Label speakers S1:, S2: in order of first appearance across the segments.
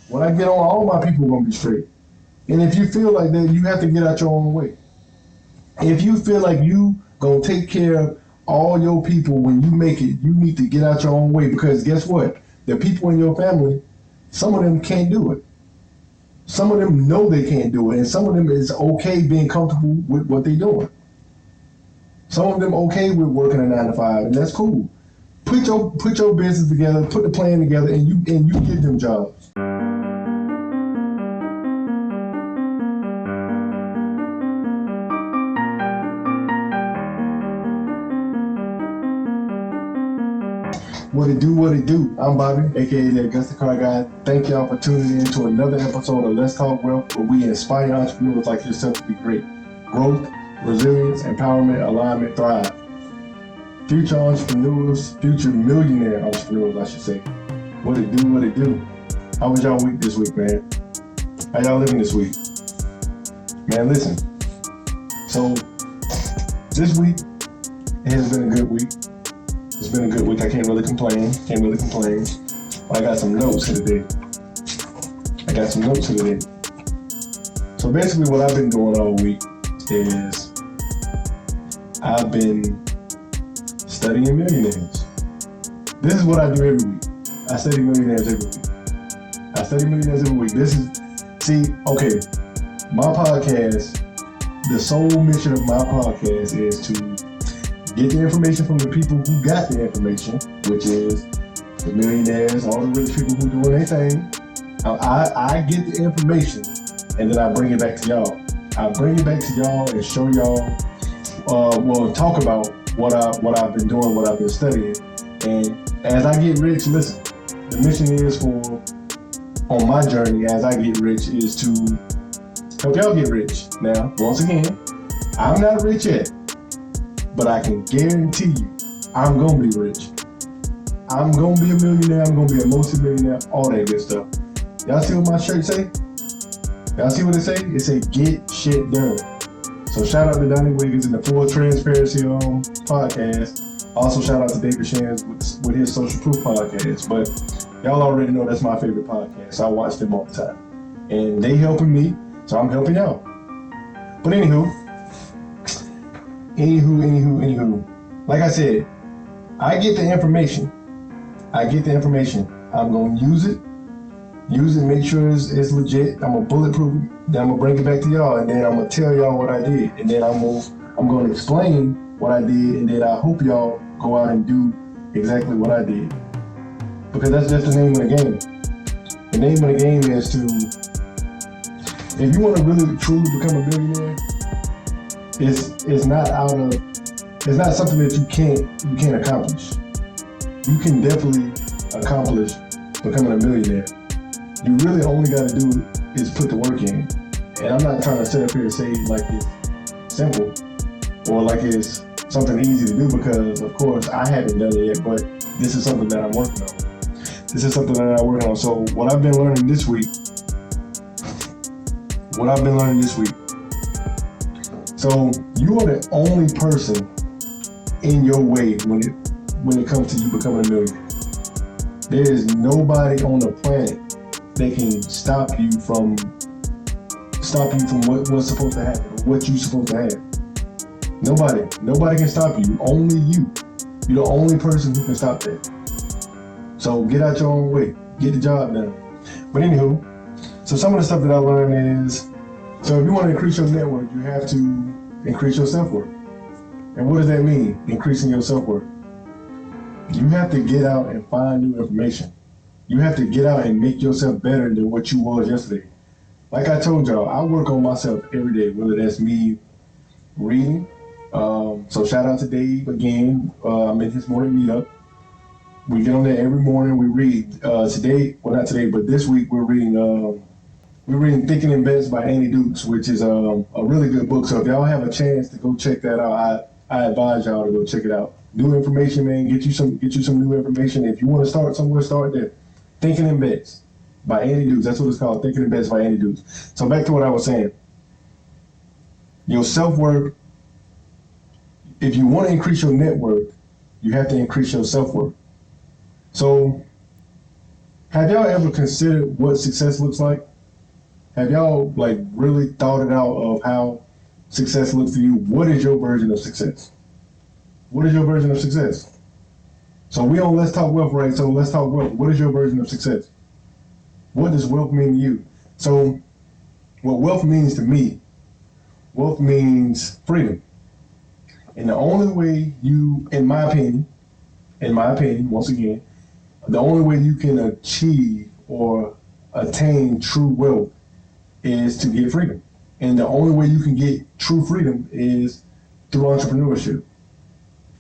S1: When I get on, all my people are gonna be straight. And if you feel like that, you have to get out your own way. If you feel like you gonna take care of all your people when you make it, you need to get out your own way, because guess what? The people in your family, some of them can't do it. Some of them know they can't do it, and some of them is okay being comfortable with what they're doing. Some of them okay with working a 9 to 5, and that's cool. Put your business together, put the plan together, and you give them jobs. What it do? I'm Bobby, aka TheAugusta CarGuy. Thank y'all for tuning in to another episode of Let's Talk Wealth, where we inspire entrepreneurs like yourself to be great. Growth, resilience, empowerment, alignment, thrive. Future entrepreneurs, future millionaire entrepreneurs, I should say. What it do? How was y'all week this week, man? How y'all living this week? Man, listen. So, this week, it has been a good week. It's been a good week. I can't really complain. I got some notes here today. So basically what I've been doing all week is I've been studying millionaires. This is what I do every week. I study millionaires every week. My podcast, the sole mission of my podcast is to get the information from the people who got the information, which is the millionaires, all the rich people who doing their thing. I get the information, and then I bring it back to y'all. I bring it back to y'all and show y'all, talk about what I've been doing, what I've been studying. And as I get rich, listen, the mission is on my journey as I get rich is to help y'all get rich. Now, once again, I'm not rich yet, but I can guarantee you, I'm gonna be rich. I'm gonna be a millionaire, I'm gonna be a multi-millionaire, all that good stuff. Y'all see what my shirt say? Y'all see what it say? It say, get shit done. So shout out to Donnie Wiggins and the Full Transparency podcast. Also shout out to David Shands with his Social Proof podcast. But y'all already know that's my favorite podcast. So I watch them all the time. And they helping me, so I'm helping y'all. But anywho, like I said, I get the information. I'm going to use it, make sure it's legit. I'm going to bulletproof it. Then I'm going to bring it back to y'all, and then I'm going to tell y'all what I did. And then I'm going to explain what I did, and then I hope y'all go out and do exactly what I did. Because that's just the name of the game. The name of the game is to, if you want to really truly become a billionaire, it's not something that you can't accomplish. You can definitely accomplish becoming a millionaire. You really only got to do is put the work in. And I'm not trying to sit up here and say like it's simple or like it's something easy to do, because of course I haven't done it yet, but this is something that I'm working on. So what I've been learning this week. So you are the only person in your way when it comes to you becoming a millionaire. There is nobody on the planet that can stop you from what's supposed to happen, what you're supposed to have. Nobody can stop you. Only you. You're the only person who can stop that. So get out your own way. Get the job done. But anywho, so some of the stuff that I learned is, so if you want to increase your net worth, you have to increase your self-worth. And what does that mean, increasing your self-worth? You have to get out and find new information. You have to get out and make yourself better than what you was yesterday. Like I told y'all, I work on myself every day, whether that's me reading. So shout out to Dave again. I'm in his morning meetup. We get on there every morning, we read. This week we're reading Thinking in Bets by Annie Dukes, which is a really good book. So if y'all have a chance to go check that out, I advise y'all to go check it out. New information, man. Get you some new information. If you want to start somewhere, start there. Thinking in Bets by Annie Dukes. That's what it's called. Thinking in Bets by Annie Dukes. So back to what I was saying. Your self-worth. If you want to increase your net worth, you have to increase your self-worth. So Have y'all ever considered what success looks like? Have y'all like really thought it out of how success looks for you? What is your version of success? What is your version of success? So we on Let's Talk Wealth, right? So let's talk wealth. What is your version of success? What does wealth mean to you? So what wealth means to me, wealth means freedom. And the only way you, in my opinion, once again, the only way you can achieve or attain true wealth is to get freedom. And the only way you can get true freedom is through entrepreneurship.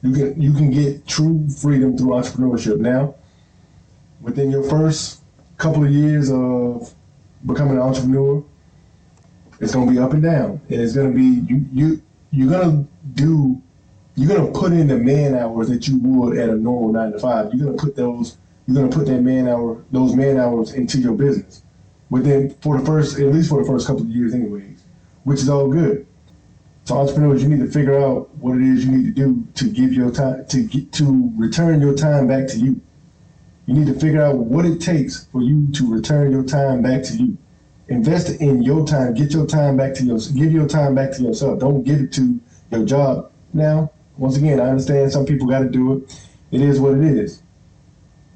S1: You can get true freedom through entrepreneurship. Now, within your first couple of years of becoming an entrepreneur, it's gonna be up and down. And it's gonna be you're gonna put in the man hours that you would at a normal 9 to 5. You're gonna put those man hours into your business at least for the first couple of years anyways, which is all good. So entrepreneurs, you need to figure out what it is you need to do to give your time, to return your time back to you. You need to figure out what it takes for you to return your time back to you. Invest in your time, give your time back to yourself. Don't give it to your job. Now, once again, I understand some people got to do it. It is what it is.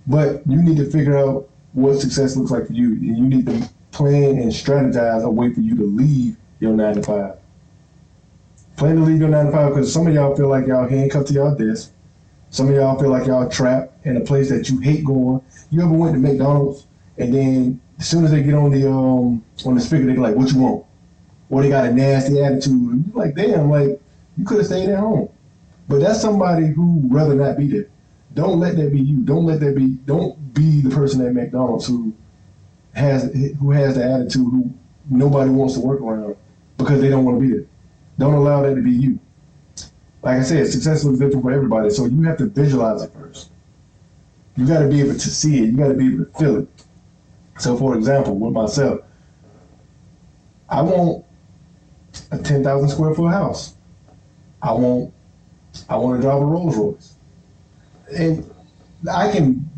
S1: But you need to figure out what success looks like for you. And you need to plan and strategize a way for you to leave your 9 to 5. Plan to leave your 9 to 5 because some of y'all feel like y'all handcuffed to y'all desk. Some of y'all feel like y'all trapped in a place that you hate going. You ever went to McDonald's and then as soon as they get on the speaker, they be like, "What you want?" Or they got a nasty attitude. You're like, damn, like you could have stayed at home. But that's somebody who rather not be there. Don't let that be you. Don't be the person at McDonald's who has the attitude who nobody wants to work around because they don't want to be there. Don't allow that to be you. Like I said, success looks different for everybody, so you have to visualize it first. You got to be able to see it. You got to be able to feel it. So, for example, with myself, I want a 10,000 square foot house. I want to drive a Rolls Royce, and I can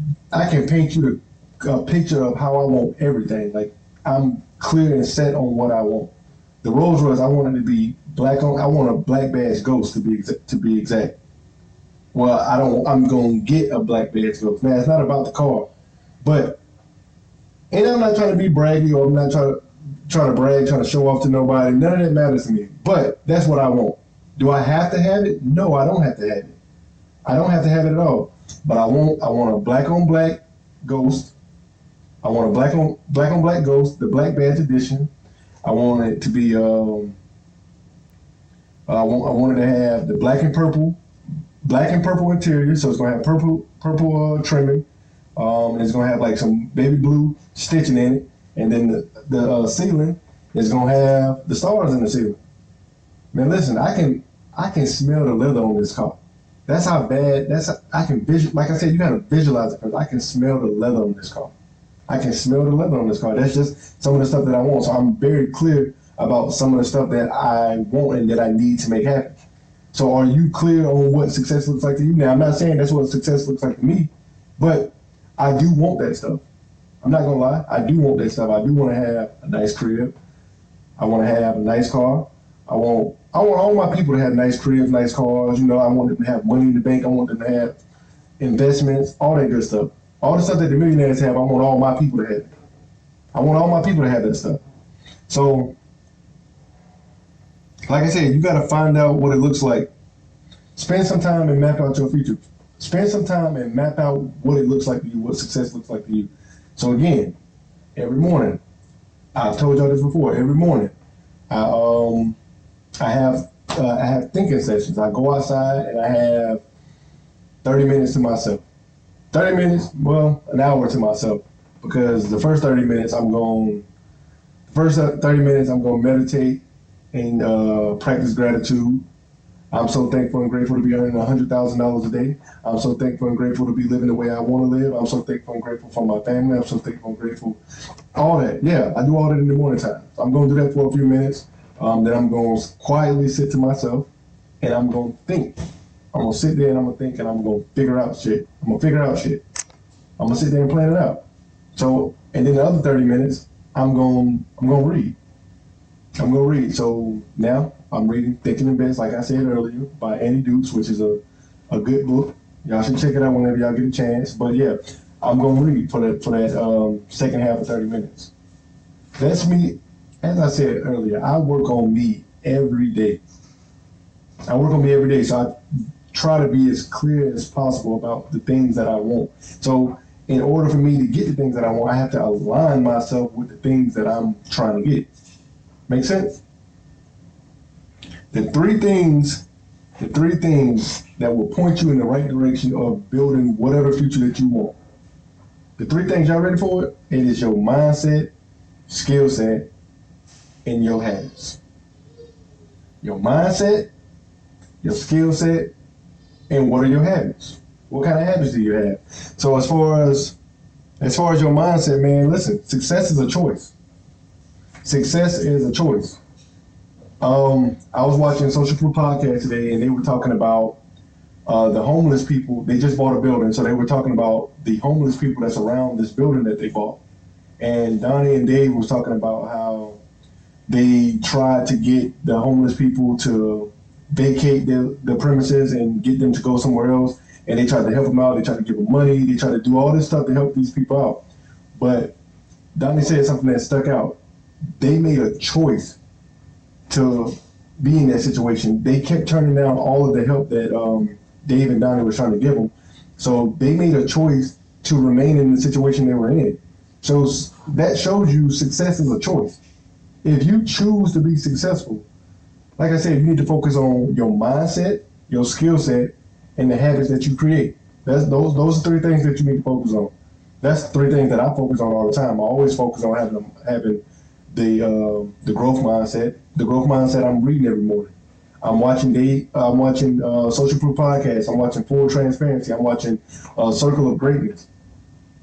S1: paint you a picture of how I want everything. Like I'm clear and set on what I want. The Rolls Royce, I want it to be black on. I want a black badge Ghost to be exact. Well, I'm gonna get a black badge Ghost. Now it's not about the car, but and I'm not trying to be braggy or I'm not trying to brag, trying to show off to nobody. None of that matters to me. But that's what I want. Do I have to have it? No, I don't have to have it. I don't have to have it at all. But I want a black on black Ghost. I want a black on black Ghost, the black badge edition. I want it to be I wanted to have the black and purple interior, so it's gonna have purple trimming. And it's gonna have like some baby blue stitching in it, and then the ceiling is gonna have the stars in the ceiling. Man, listen, I can smell the leather on this car. That's how bad. I can like I said, you gotta visualize it first. I can smell the leather on this car. That's just some of the stuff that I want. So I'm very clear about some of the stuff that I want and that I need to make happen. So are you clear on what success looks like to you? Now, I'm not saying that's what success looks like to me, but I do want that stuff. I'm not gonna lie. I do want that stuff. I do want to have a nice crib. I want to have a nice car. I want all my people to have nice cribs, nice cars. You know, I want them to have money in the bank. I want them to have investments, all that good stuff. All the stuff that the millionaires have, I want all my people to have it. I want all my people to have that stuff. So, like I said, you got to find out what it looks like. Spend some time and map out your future. Spend some time and map out what it looks like to you, what success looks like to you. So again, every morning, I've told y'all this before. Every morning, I have thinking sessions. I go outside and I have 30 minutes to myself. 30 minutes, well, an hour to myself, because the first 30 minutes I'm going to meditate and practice gratitude. I'm so thankful and grateful to be earning $100,000 a day. I'm so thankful and grateful to be living the way I want to live. I'm so thankful and grateful for my family. I'm so thankful and grateful. All that. Yeah, I do all that in the morning time. I'm going to do that for a few minutes. Then I'm going to quietly sit to myself and I'm going to think. I'm going to sit there and I'm going to think and I'm going to figure out shit. I'm going to sit there and plan it out. So, and then the other 30 minutes, I'm gonna read. I'm gonna read. So now I'm reading Thinking in Best, like I said earlier, by Andy Dukes, which is a good book. Y'all should check it out whenever y'all get a chance. But yeah, I'm gonna read for that second half of 30 minutes. That's me. As I said earlier, I work on me every day. I work on me every day, so I try to be as clear as possible about the things that I want. So in order for me to get the things that I want, I have to align myself with the things that I'm trying to get. Make sense? The three things that will point you in the right direction of building whatever future that you want. The three things, y'all ready for it? It is your mindset, skill set, and your habits. Your mindset, your skill set, and what are your habits? What kind of habits do you have? So as far as your mindset, man, listen, success is a choice. Success is a choice. I was watching Social Proof podcast today, and they were talking about the homeless people. They just bought a building, so they were talking about the homeless people that's around this building that they bought. And Donnie and Dave was talking about how they tried to get the homeless people to vacate the premises and get them to go somewhere else. And they tried to help them out. They tried to give them money. They tried to do all this stuff to help these people out. But Donnie said something that stuck out. They made a choice to be in that situation. They kept turning down all of the help that Dave and Donnie was trying to give them. So they made a choice to remain in the situation they were in. So that shows you success is a choice. If you choose to be successful, like I said, you need to focus on your mindset, your skill set, and the habits that you create. Those are three things that you need to focus on. That's three things that I focus on all the time. I always focus on having the growth mindset. The growth mindset I'm reading every morning. I'm watching Social Proof Podcast. I'm watching Full Transparency. I'm watching Circle of Greatness.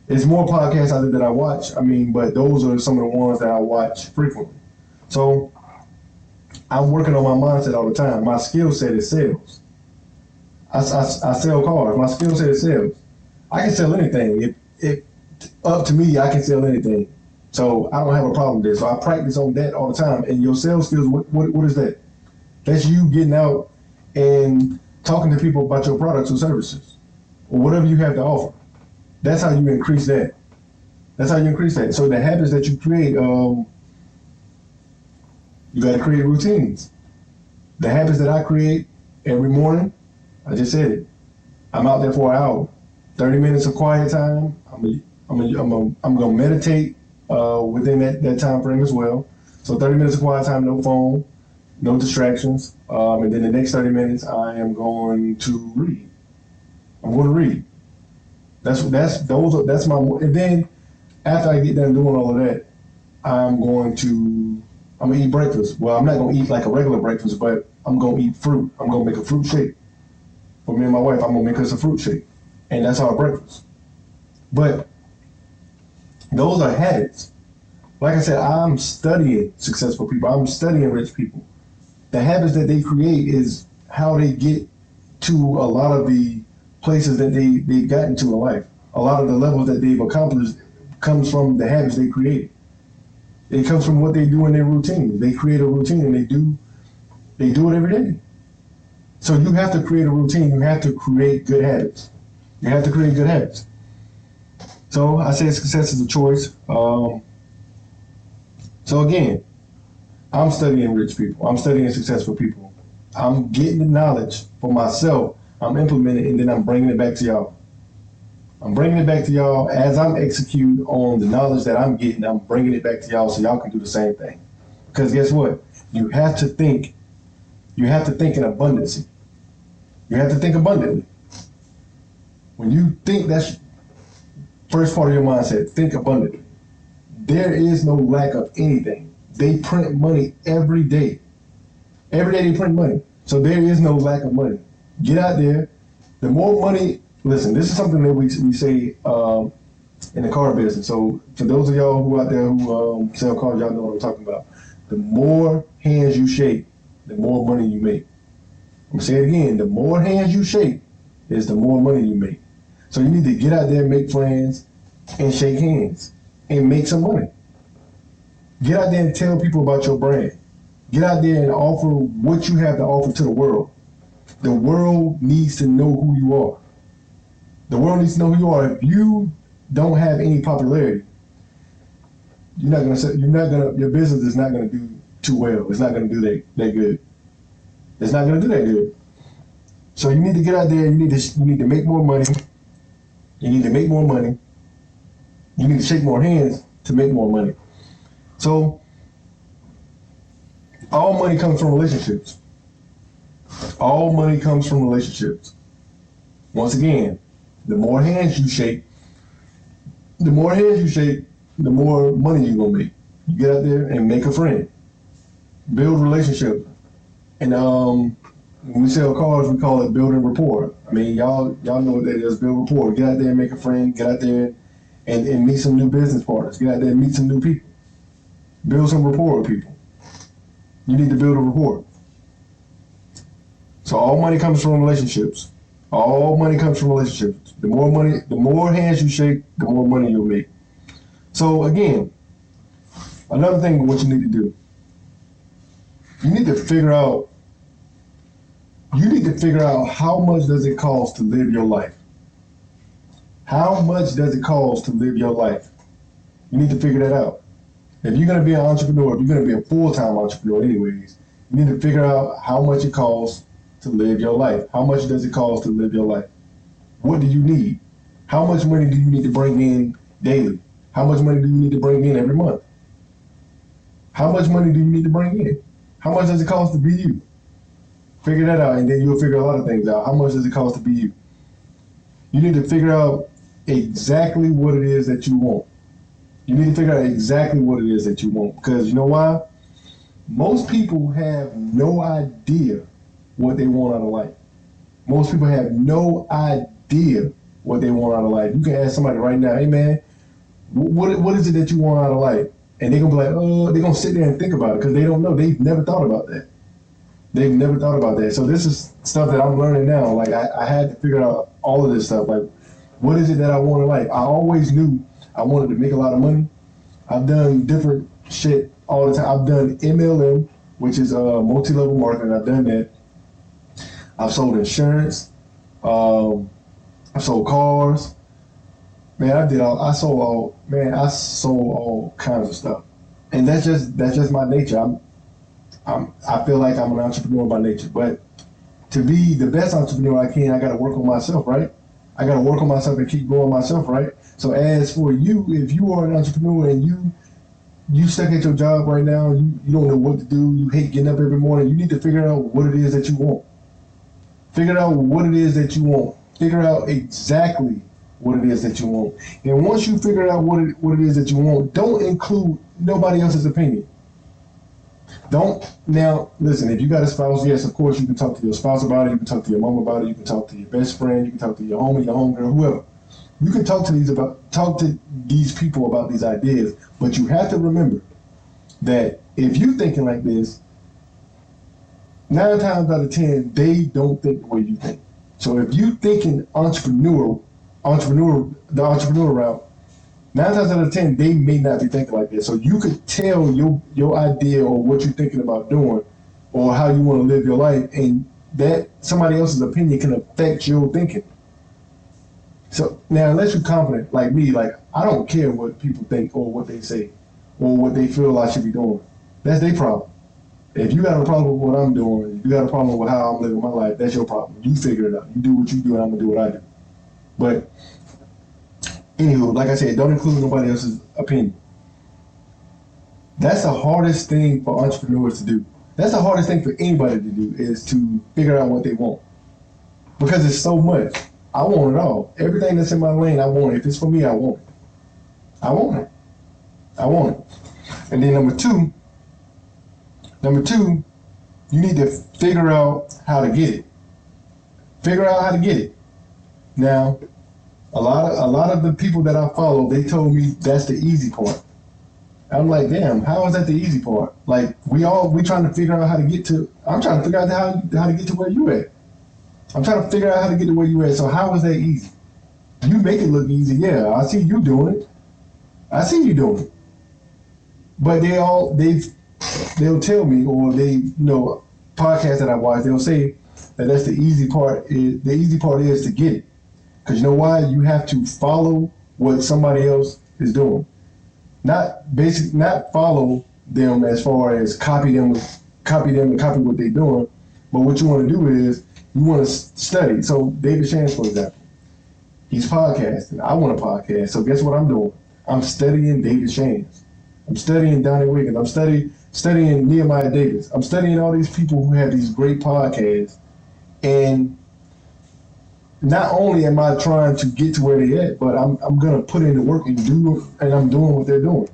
S1: There's more podcasts out there that I watch. But those are some of the ones that I watch frequently. So I'm working on my mindset all the time. My skill set is sales. I sell cars. My skill set is sales. I can sell anything. If up to me, I can sell anything. So I don't have a problem with this. So I practice on that all the time. And your sales skills, what is that? That's you getting out and talking to people about your products or services or whatever you have to offer. That's how you increase that. So the habits that you create, you got to create routines. The habits that I create every morning, I just said it. I'm out there for an hour, 30 minutes of quiet time. I'm gonna meditate within that time frame as well. So 30 minutes of quiet time, no phone, no distractions, and then the next 30 minutes I am going to read. I'm going to read. That's my. And then after I get done doing all of that, I'm gonna eat breakfast. Well, I'm not gonna eat like a regular breakfast, but I'm gonna eat fruit. I'm gonna make a fruit shake. For me and my wife, I'm gonna make us a fruit shake. And that's our breakfast. But those are habits. Like I said, I'm studying successful people. I'm studying rich people. The habits that they create is how they get to a lot of the places that they've gotten to in life. A lot of the levels that they've accomplished comes from the habits they create. It comes from what they do in their routine. They create a routine and they do it every day. So you have to create a routine. You have to create good habits. So I say success is a choice. So again, I'm studying rich people. I'm studying successful people. I'm getting the knowledge for myself. I'm implementing it, and then I'm bringing it back to y'all. As I'm executing on the knowledge that I'm getting. I'm bringing it back to y'all so y'all can do the same thing. Because guess what? You have to think in abundance. You have to think abundantly. When you think, that's first part of your mindset, think abundantly. There is no lack of anything. They print money every day. Every day they print money. So there is no lack of money. Get out there. The more money, listen, this is something that we say in the car business. So for those of y'all who out there who sell cars, y'all know what I'm talking about. The more hands you shake, the more money you make. I'm going to say it again. The more hands you shake is the more money you make. So you need to get out there, make friends, and shake hands. and make some money. Get out there and tell people about your brand. Get out there and offer what you have to offer to the world. The world needs to know who you are. The world needs to know who you are. If you don't have any popularity, your business is not gonna do too well. It's not gonna do that good. It's not gonna do that good. So you need to get out there. You need to make more money. You need to make more money. You need to shake more hands to make more money. So all money comes from relationships. All money comes from relationships. Once again, the more hands you shake, the more money you're gonna make. You get out there and make a friend. Build relationships. And when we sell cars, we call it building rapport. I mean, y'all know what that is, build rapport. Get out there and make a friend. Get out there and meet some new business partners. Get out there and meet some new people. Build some rapport with people. You need to build a rapport. So all money comes from relationships. All money comes from relationships. The more hands you shake, the more money you'll make. So again, another thing what you need to do, you need to figure out how much does it cost to live your life. How much does it cost to live your life? You need to figure that out. If you're going to be an entrepreneur, if you're going to be a full-time entrepreneur anyways, you need to figure out how much it costs to live your life. How much does it cost to live your life? What do you need? How much money do you need to bring in daily? How much money do you need to bring in every month? How much money do you need to bring in? How much does it cost to be you? Figure that out, and then you'll figure a lot of things out. How much does it cost to be you? You need to figure out exactly what it is that you want. You need to figure out exactly what it is that you want. Because you know why? Most people have no idea what they want out of life. Most people have no idea what they want out of life. You can ask somebody right now, hey man, what is it that you want out of life? And they're going to be like, oh, they're going to sit there and think about it because they don't know. They've never thought about that. They've never thought about that. So this is stuff that I'm learning now. Like I had to figure out all of this stuff. Like, what is it that I want in life? I always knew I wanted to make a lot of money. I've done different shit all the time. I've done MLM, which is multi-level marketing. I've done that. I've sold insurance. I've sold cars. Man, I sold all kinds of stuff. And that's just my nature. I feel like I'm an entrepreneur by nature, but to be the best entrepreneur I can, I got to work on myself, right? I got to work on myself and keep growing myself, right? So as for you, if you are an entrepreneur and you stuck at your job right now, you don't know what to do, you hate getting up every morning, you need to figure out what it is that you want. Figure out what it is that you want. Figure out exactly what it is that you want. And once you figure out what it is that you want, don't include nobody else's opinion. Now, listen, if you got a spouse, yes, of course, you can talk to your spouse about it. You can talk to your mom about it. You can talk to your best friend. You can talk to your homie, your homegirl, whoever. You can talk to these people about these ideas, but you have to remember that if you're thinking like this, 9 times out of 10, they don't think the way you think. So if you're thinking entrepreneur route, 9 times out of 10, they may not be thinking like this. So you could tell your idea or what you're thinking about doing or how you want to live your life, and that somebody else's opinion can affect your thinking. So now, unless you're confident like me, like I don't care what people think or what they say or what they feel I should be doing. That's their problem. If you got a problem with what I'm doing, if you got a problem with how I'm living my life, that's your problem. You figure it out. You do what you do, and I'm gonna do what I do. But anywho, like I said, don't include nobody else's opinion. That's the hardest thing for entrepreneurs to do. That's the hardest thing for anybody to do, is to figure out what they want. Because it's so much. I want it all. Everything that's in my lane, I want it. If it's for me, I want it. I want it. I want it. And then number two, you need to figure out how to get it. Figure out how to get it. Now, a lot of the people that I follow, they told me that's the easy part. I'm like, damn, how is that the easy part? Like we trying to figure out how to get to. I'm trying to figure out how to get to where you at. I'm trying to figure out how to get to where you at. So how is that easy? You make it look easy. Yeah, I see you doing it. I see you doing it. But they'll tell me, or podcasts that I watch, they'll say that that's the easy part. The easy part is to get it. Because you know why? You have to follow what somebody else is doing. Not follow them as far as copy them and copy what they're doing. But what you want to do is you want to study. So David Shands, for example, he's podcasting. I want a podcast. So guess what I'm doing? I'm studying David Shands. I'm studying Donnie Wiggins. I'm studying Nehemiah Davis. I'm studying all these people who have these great podcasts. And not only am I trying to get to where they're at, but I'm gonna put in the work and I'm doing what they're doing.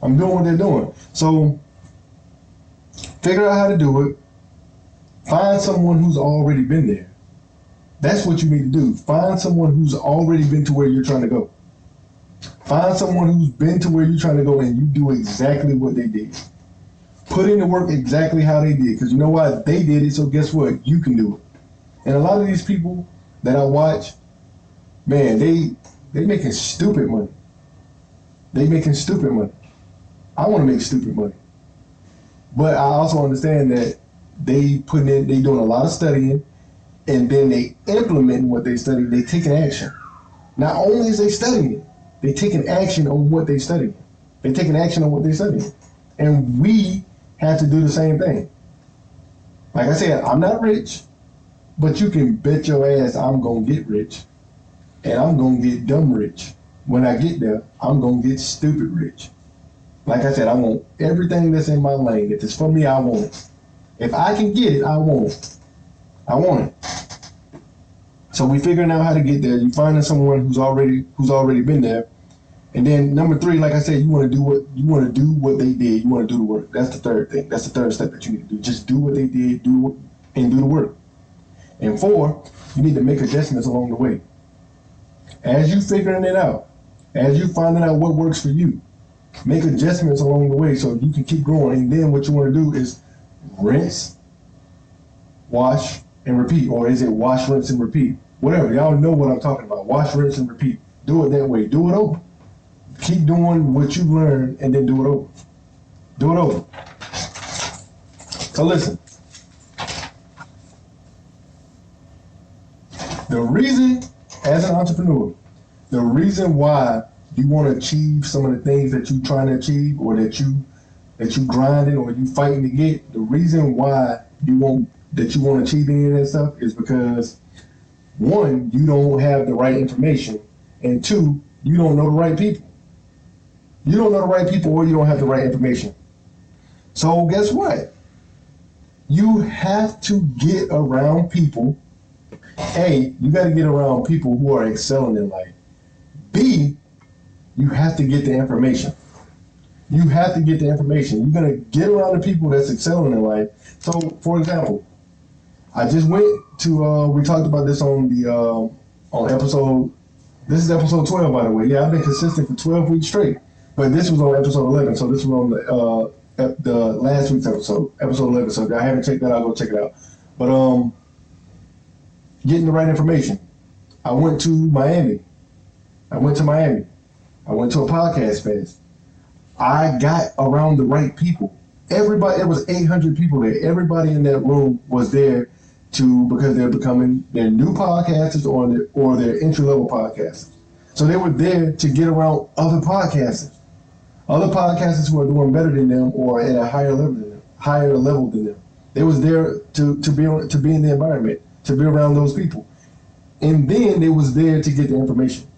S1: I'm doing what they're doing. So figure out how to do it. Find someone who's already been there. That's what you need to do. Find someone who's already been to where you're trying to go. Find someone who's been to where you're trying to go and you do exactly what they did. Put in the work exactly how they did. Because you know why? They did it, so guess what? You can do it. And a lot of these people that I watch, man, they making stupid money. They making stupid money. I want to make stupid money. But I also understand that they doing a lot of studying, and then they implement what they study. They taking action. Not only is they studying, they taking action on what they study. They taking action on what they study. And we have to do the same thing. Like I said, I'm not rich, but you can bet your ass I'm going to get rich. And I'm going to get dumb rich. When I get there, I'm going to get stupid rich. Like I said, I want everything that's in my lane. If it's for me, I want it. If I can get it, I want it. I want it. So we figuring out how to get there. You finding someone who's already been there. And then number 3, like I said, you want to do what they did. You want to do the work. That's the third thing. That's the third step that you need to do. Just do what they did, do the work. And 4, you need to make adjustments along the way. As you figuring it out, as you finding out what works for you, make adjustments along the way so you can keep growing. And then what you want to do is rinse, wash, and repeat. Or is it wash, rinse, and repeat? Whatever. Y'all know what I'm talking about. Wash, rinse, and repeat. Do it that way. Do it over. Keep doing what you learned and then do it over. Do it over. So listen. The reason, as an entrepreneur, the reason why you want to achieve some of the things that you're trying to achieve, or that you grinding or you fighting to get, the reason why you want to achieve any of that stuff is because 1, you don't have the right information, and 2, you don't know the right people. You don't know the right people, or you don't have the right information. So guess what? You have to get around people. A, you got to get around people who are excelling in life. B, you have to get the information. You have to get the information. You're going to get around the people that's excelling in life. So, for example, I just went to, we talked about this on episode, this is episode 12, by the way. Yeah, I've been consistent for 12 weeks straight. But this was on episode 11, so this was on the last week's episode 11. So if I haven't checked that out, go check it out. But getting the right information. I went to Miami. I went to a podcast fest. I got around the right people. Everybody, it was 800 people there. Everybody in that room was there because they're becoming their new podcasters or their entry-level podcasters. So they were there to get around other podcasters who are doing better than them or at a higher level than them. They was there to be in the environment, to be around those people. And then they was there to get the information.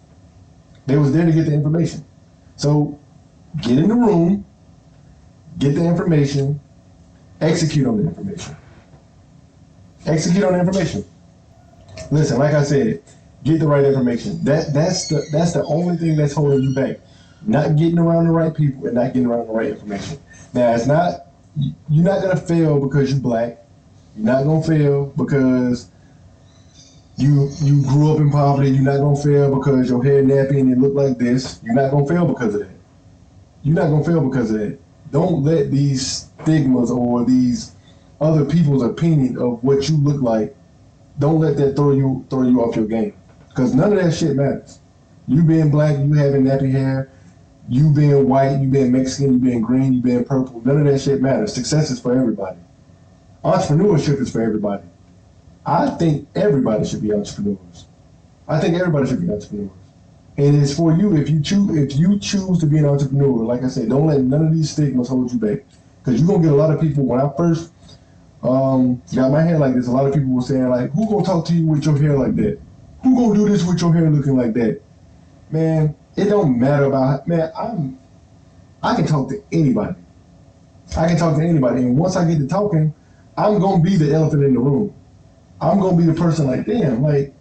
S1: So get in the room, get the information, execute on the information. Listen, like I said, get the right information. That's the only thing that's holding you back. Not getting around the right people and not getting around the right information. Now, you're not gonna fail because you're black. You're not gonna fail because you grew up in poverty. You're not gonna fail because your hair nappy and it look like this. You're not gonna fail because of that. Don't let these stigmas or these other people's opinion of what you look like, don't let that throw you off your game. Because none of that shit matters. You being black, you having nappy hair, You being white, you being Mexican, you being green, you being purple, none of that shit matters. Success is for everybody. Entrepreneurship is for everybody. I think everybody should be entrepreneurs. I think everybody should be entrepreneurs. And it's for you if you choose to be an entrepreneur. Like I said, don't let none of these stigmas hold you back. Because you're gonna get a lot of people. When I first got my hair like this, a lot of people were saying like, "Who gonna talk to you with your hair like that? Who gonna do this with your hair looking like that?" Man, it don't matter about I can talk to anybody. I can talk to anybody, and once I get to talking, I'm gonna be the elephant in the room. I'm gonna be the person like, damn, like,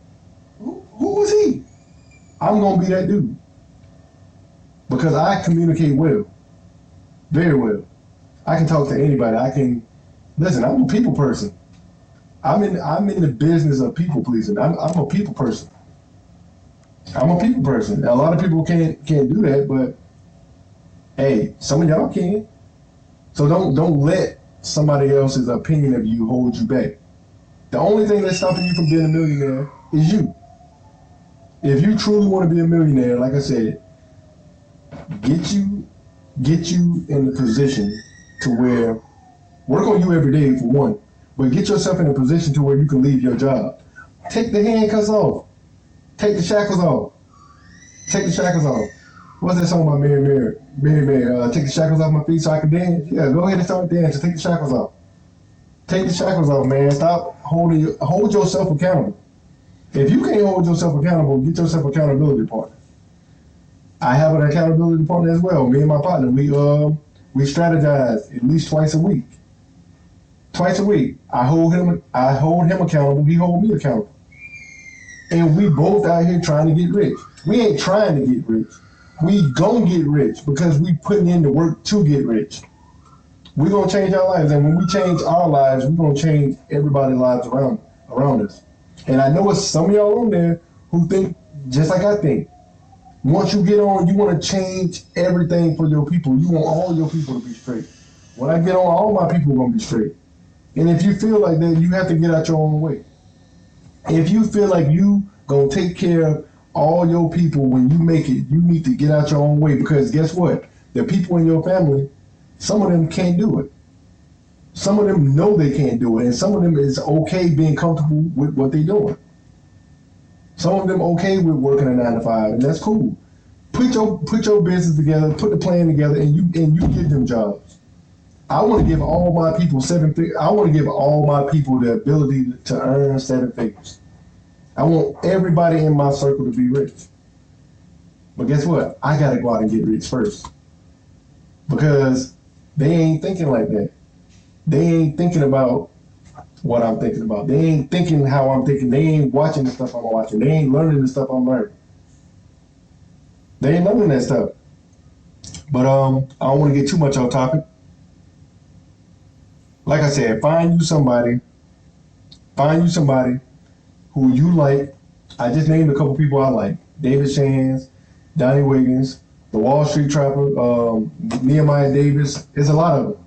S1: who was he? I'm gonna be that dude because I communicate well, very well. I can talk to anybody. I can listen. I'm a people person. I'm in the business of people pleasing. I'm a people person. I'm a people person. A lot of people can't do that, but hey, some of y'all can. So don't let somebody else's opinion of you hold you back. The only thing that's stopping you from being a millionaire is you. If you truly want to be a millionaire, like I said, get you in the position to where work on you every day for one, but get yourself in a position to where you can leave your job. Take the handcuffs off. Take the shackles off. Take the shackles off. What's that song by Mary Mary? Take the shackles off my feet so I can dance. Yeah, go ahead and start dancing. Take the shackles off. Take the shackles off, man. Stop hold yourself accountable. If you can't hold yourself accountable, get yourself an accountability partner. I have an accountability partner as well. Me and my partner, we strategize at least twice a week. Twice a week. I hold him accountable, he hold me accountable. And we both out here trying to get rich. We ain't trying to get rich. We gonna get rich because we putting in the work to get rich. We gonna change our lives, and when we change our lives, we gonna change everybody's lives around us. And I know it's some of y'all on there who think just like I think. Once you get on, you want to change everything for your people. You want all your people to be straight. When I get on, all my people are going to be straight. And if you feel like that, you have to get out your own way. If you feel like you going to take care of all your people when you make it, you need to get out your own way. Because guess what? The people in your family, some of them can't do it. Some of them know they can't do it. And some of them is okay being comfortable with what they're doing. Some of them okay with working a 9 to 5, and that's cool. Put your business together, put the plan together, and you give them jobs. I want to give all my people I want to give all my people the ability to earn 7 figures. I want everybody in my circle to be rich. But guess what? I got to go out and get rich first. Because they ain't thinking like that. They ain't thinking about what I'm thinking about. They ain't thinking how I'm thinking. They ain't watching the stuff I'm watching. They ain't learning the stuff I'm learning. They ain't learning that stuff. But I don't want to get too much off topic. Like I said, find you somebody who you like. I just named a couple people I like. David Shands, Donnie Wiggins, the Wall Street Trapper, Nehemiah Davis. There's a lot of them.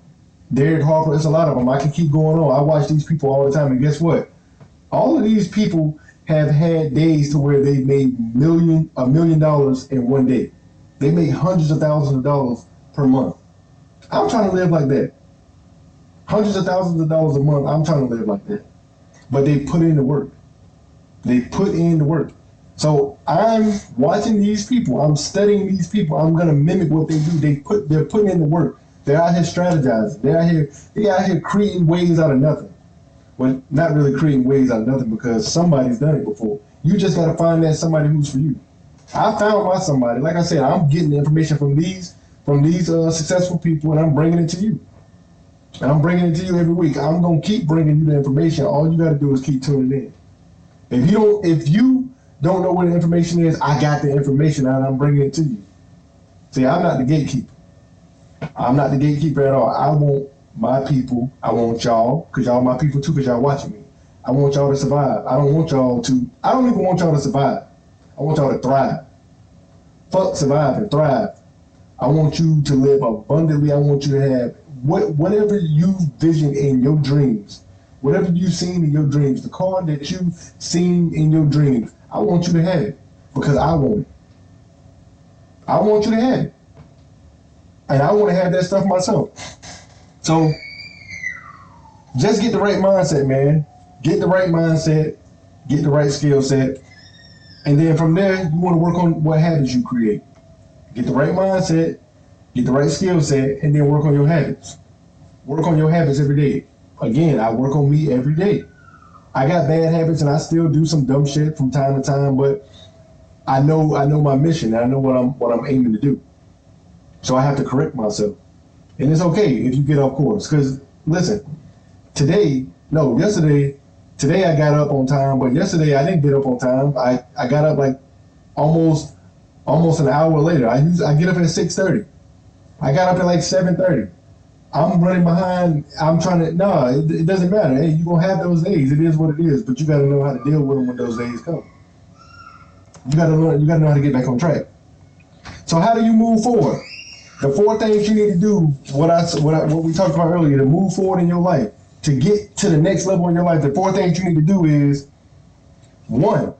S1: Derek Harper, there's a lot of them. I can keep going on. I watch these people all the time, and guess what? All of these people have had days to where they made $1 million in one day. They make hundreds of thousands of dollars per month. I'm trying to live like that. Hundreds of thousands of dollars a month. I'm trying to live like that. But they put in the work. They put in the work. So I'm watching these people. I'm studying these people. I'm gonna mimic what they do. They're putting in the work. They're out here strategizing. They're out here creating ways out of nothing. Well, not really creating ways out of nothing because somebody's done it before. You just got to find that somebody who's for you. I found my somebody. Like I said, I'm getting the information from these successful people, and I'm bringing it to you. And I'm bringing it to you every week. I'm gonna keep bringing you the information. All you got to do is keep tuning in. If you don't know what the information is, I got the information and I'm bringing it to you. See, I'm not the gatekeeper. I'm not the gatekeeper at all. I want my people. I want y'all, because y'all my people too, because y'all watching me. I want y'all to survive. I don't even want y'all to survive. I want y'all to thrive. Fuck survive and thrive. I want you to live abundantly. I want you to have whatever you vision in your dreams, whatever you've seen in your dreams, the car that you've seen in your dreams, I want you to have it because I want it. I want you to have it. And I want to have that stuff myself. So just get the right mindset, man. Get the right mindset, get the right skill set. And then from there, you want to work on what habits you create. Get the right mindset, get the right skill set, and then work on your habits. Work on your habits every day. Again, I work on me every day. I got bad habits and I still do some dumb shit from time to time, but I know my mission and I know what I'm aiming to do. So I have to correct myself. And it's okay if you get off course. Because listen, today I got up on time, but yesterday I didn't get up on time. I got up like almost an hour later. I get up at 6:30. I got up at like 7:30. I'm running behind. I'm trying to. No, it doesn't matter. Hey, you're gonna have those days. It is what it is. But you got to know how to deal with them when those days come. You got to learn. You got to know how to get back on track. So how do you move forward? The 4 things you need to do. What we talked about earlier to move forward in your life, to get to the next level in your life. The 4 things you need to do is 1.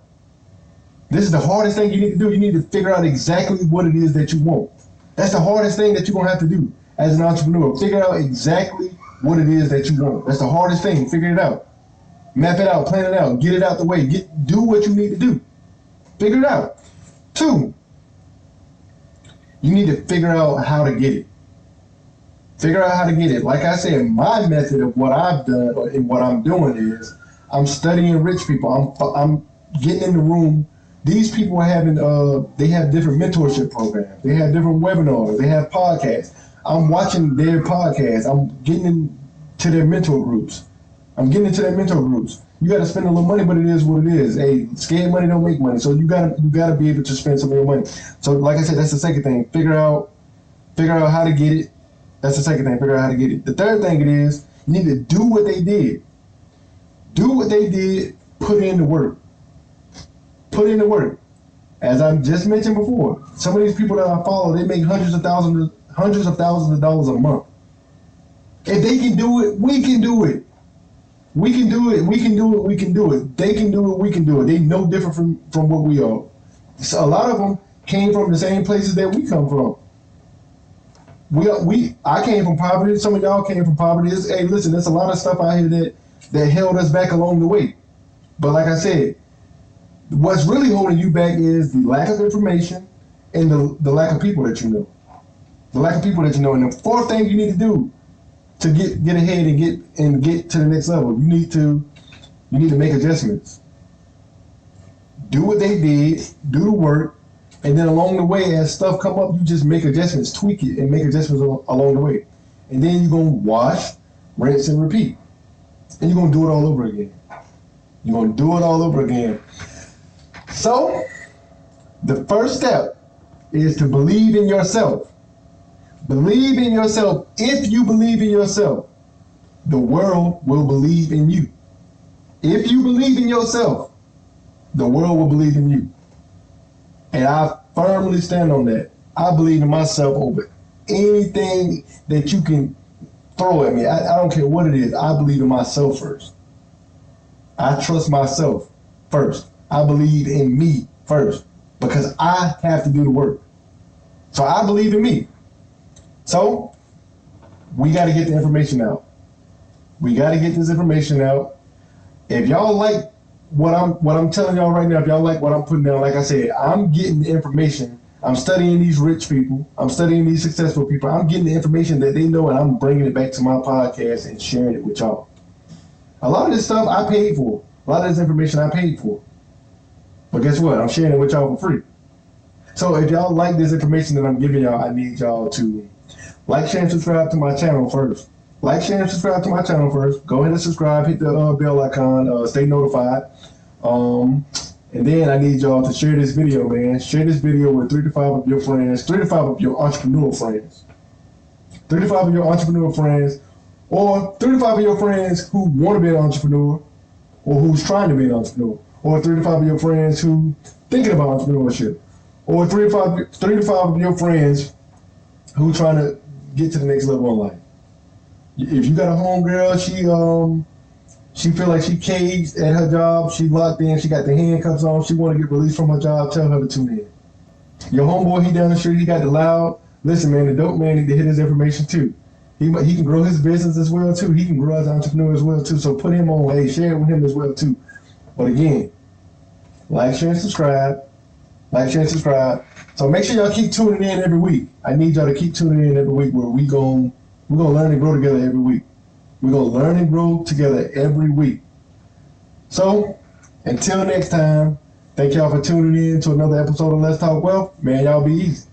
S1: This is the hardest thing you need to do. You need to figure out exactly what it is that you want. That's the hardest thing that you're gonna have to do as an entrepreneur. Figure out exactly what it is that you want. That's the hardest thing. Figure it out. Map it out, plan it out, get it out the way. Do what you need to do. Figure it out. 2, you need to figure out how to get it. Figure out how to get it. Like I said, my method of what I've done and what I'm doing is I'm studying rich people. I'm getting in the room. These people are having, they have different mentorship programs. They have different webinars. They have podcasts. I'm watching their podcasts. I'm getting into their mentor groups. You got to spend a little money, but it is what it is. Hey, scared money don't make money. So you gotta be able to spend some of your money. So like I said, that's the second thing. Figure out how to get it. That's the second thing. Figure out how to get it. The third thing it is, you need to do what they did. Do what they did. Put in the work. Put in the work. As I just mentioned before, some of these people that I follow, they make hundreds of thousands of dollars a month. If they can do it, we can do it. We can do it. We can do it. We can do it. They can do it. We can do it. They no different from what we are. So a lot of them came from the same places that we come from. I came from poverty. Some of y'all came from poverty. Hey, listen, there's a lot of stuff out here that held us back along the way. But like I said, what's really holding you back is the lack of information and the lack of people that you know. The lack of people that you know. And the 4th thing you need to do to get ahead and get to the next level, you need to make adjustments. Do what they did, do the work, and then along the way, as stuff come up, you just make adjustments, tweak it, and make adjustments along the way. And then you're gonna wash, rinse, and repeat. And you're gonna do it all over again. So, the first step is to believe in yourself. Believe in yourself. If you believe in yourself, the world will believe in you. If you believe in yourself, the world will believe in you. And I firmly stand on that. I believe in myself over anything that you can throw at me. I don't care what it is. I believe in myself first. I trust myself first. I believe in me first because I have to do the work. So I believe in me. So we got to get the information out. We got to get this information out. If y'all like what I'm telling y'all right now, if y'all like what I'm putting down, like I said, I'm getting the information. I'm studying these rich people. I'm studying these successful people. I'm getting the information that they know, and I'm bringing it back to my podcast and sharing it with y'all. A lot of this stuff I paid for. A lot of this information I paid for. But guess what? I'm sharing it with y'all for free. So if y'all like this information that I'm giving y'all, I need y'all to like, share, and subscribe to my channel first. Like, share, and subscribe to my channel first. Go ahead and subscribe. Hit the bell icon. Stay notified. And then I need y'all to share this video, man. Share this video with 3 to 5 of your friends. 3 to 5 of your entrepreneur friends. 3 to 5 of your entrepreneur friends. Or 3 to 5 of your friends who want to be an entrepreneur. Or who's trying to be an entrepreneur. Or 3 to 5 of your friends who thinking about entrepreneurship. Or 3 to 5 of your friends who trying to get to the next level in life. If you got a homegirl, she feel like she caged at her job, she locked in, she got the handcuffs on, she want to get released from her job, tell her to tune in. Your homeboy, he down the street, he got the loud Listen, man, the dope man need to hit his information too. He can grow his business as well too. He can grow as an entrepreneur as well too. So put him on. Hey, share it with him as well too. But again, like, share, and subscribe. Like, share, and subscribe. So make sure y'all keep tuning in every week. I need y'all to keep tuning in every week where we're gonna learn and grow together every week. We're gonna learn and grow together every week. So until next time, thank y'all for tuning in to another episode of Let's Talk Wealth. Man, y'all be easy.